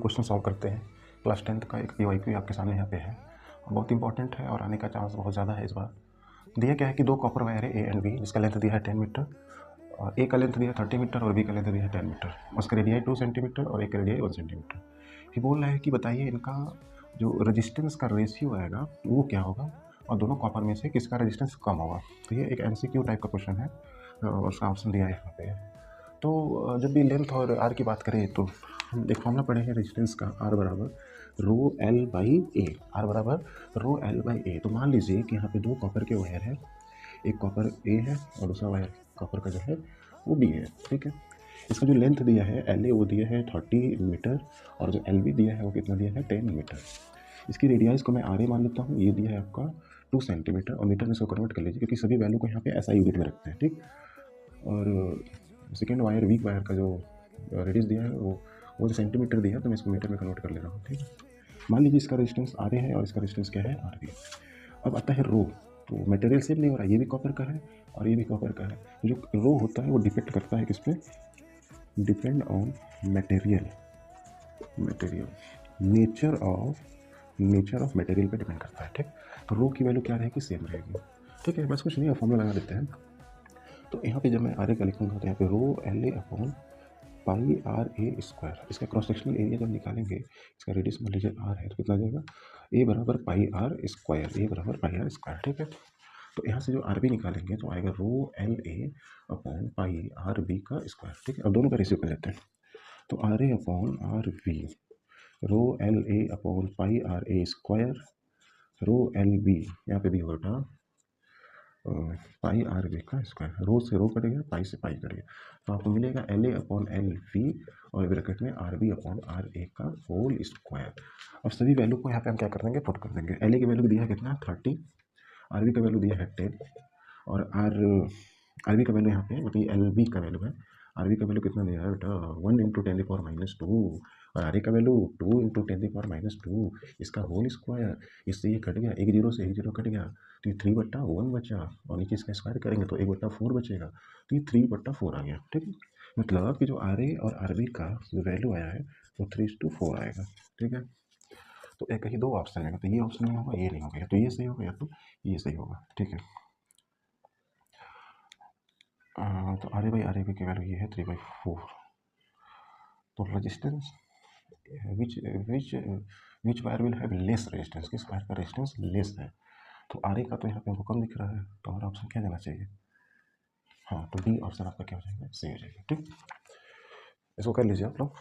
Question solve करते हैं। Class 10th का एक PYQ आपके सामने यहाँ पे है और बहुत इंपॉर्टेंट है और आने का चांस बहुत ज़्यादा है इस बार। दिया क्या है कि दो कॉपर वायर है A एंड B, जिसका लेंथ दिया है 10 मीटर और A का लेंथ दिया है 30 मीटर और B का लेंथ दिया है 10 मीटर। उसका रेडियाई 2 सेंटीमीटर और एक का रेडियाई 1 सेंटीमीटर। ये बोल रहा है कि बताइए इनका जो रजिस्टेंस का रेशियो आएगा वो क्या होगा और दोनों कॉपर में से किसका रजिस्टेंस कम होगा। तो ये एक MCQ टाइप का क्वेश्चन है और उसका ऑप्शन दिया है यहाँ पे। तो जब भी लेंथ और आर की बात करें तो हम एक फॉर्मूला पढ़े हैं रेजिस्टेंस का, आर बराबर rho L by A. R बराबर रो एल बाई ए। तो मान लीजिए कि यहाँ पे दो कॉपर के वायर है, एक कॉपर ए है और दूसरा वायर कॉपर का जो है वो बी है। ठीक है, इसका जो लेंथ दिया है एल ए वो दिया है 30 मीटर और जो एल बी दिया है वो कितना दिया है 10 मीटर। इसकी रेडियाइज को मैं आर ए मान लेता हूँ, ये दिया है आपका 2 सेंटीमीटर और मीटर में इसको कन्वर्ट कर लीजिए क्योंकि सभी वैल्यू को यहाँ पे ऐसा यूनिट में रखते हैं। ठीक, और सेकेंड वायर वीक वायर का जो रेडियस दिया है वो जो सेंटीमीटर दिया है तो मैं इसको मीटर में कन्वर्ट कर ले रहा हूँ। ठीक है, मान लीजिए इसका रेजिस्टेंस आर ए है और इसका रेजिस्टेंस क्या है आर बी। अब आता है रो, तो मटेरियल सेम नहीं हो रहा, ये भी कॉपर का है और ये भी कॉपर का है। जो रो होता है वो डिपेंड करता है किस पे, depend on material, nature of material पे डिपेंड करता है। ठीक, तो रो की वैल्यू क्या रहेगी, सेम रहेगी। ठीक है, बस कुछ नहीं है, फॉर्मूला लगा देते हैं। तो यहाँ पे जब मैं आर ए का लिखूंगा तो यहाँ पे rho L A upon pi R A square, इसका क्रॉस सेक्शनल एरिया जब निकालेंगे, इसका रेडियस मान लीजिए आर है तो कितना जाएगा, ए बराबर पाई आर स्क्वायर, ए बराबर पाई आर स्क्वायर। ठीक है, तो यहाँ से जो आर बी निकालेंगे तो आएगा rho L A upon pi R B का स्क्वायर। ठीक है, अब दोनों का रेशियो कर लेते हैं। तो R A upon R B, rho L A upon pi R A square, rho L B यहाँ पे भी होगा पाई आर बी का स्क्वायर, रो से रो कटेगा, पाई से पाई कटेगा, तो आपको मिलेगा L A upon L V और ब्रैकेट में R B upon R A का होल स्क्वायर। अब सभी वैल्यू को यहाँ पे हम क्या कर देंगे, पुट कर देंगे। एल ए की वैल्यू दिया है कितना 30, आर बी का वैल्यू दिया है 10 और आर बी का वैल्यू यहाँ पे मतलब एल बी का वैल्यू है, आर बी का वैल्यू कितना दिया है बेटा 1 इंटू 10⁻², और आर ए का वैल्यू 2 इंटू 10⁻², इसका होल स्क्वायर। इससे ये कट गया, एक जीरो से एक जीरो कट गया तो ये 3/1 बचा और नीचे इसका स्क्वायर करेंगे तो 1/4 बचेगा, तो ये 3/4 आ गया। ठीक है, मतलब कि जो आर ए और आर बी का जो वैल्यू आया है वो 3:4 आएगा। ठीक है, तो एक ही दो ऑप्शन आएगा, तो ये ऑप्शन नहीं होगा, ये नहीं होगा, या तो ये सही होगा या तो ये सही होगा। ठीक है, तो R A by R A B की वैल्यू ये है 3/4। तो resistance which wire will have less resistance, किस वायर का रेजिस्टेंस लेस है। तो आर ए का तो यहाँ पे हमको कम दिख रहा है, तो हमारा ऑप्शन क्या देना चाहिए, हाँ तो डी ऑप्शन आपका क्या हो जाएगा, सही हो जाएगा। ठीक, इसको कर लीजिए आप लोग।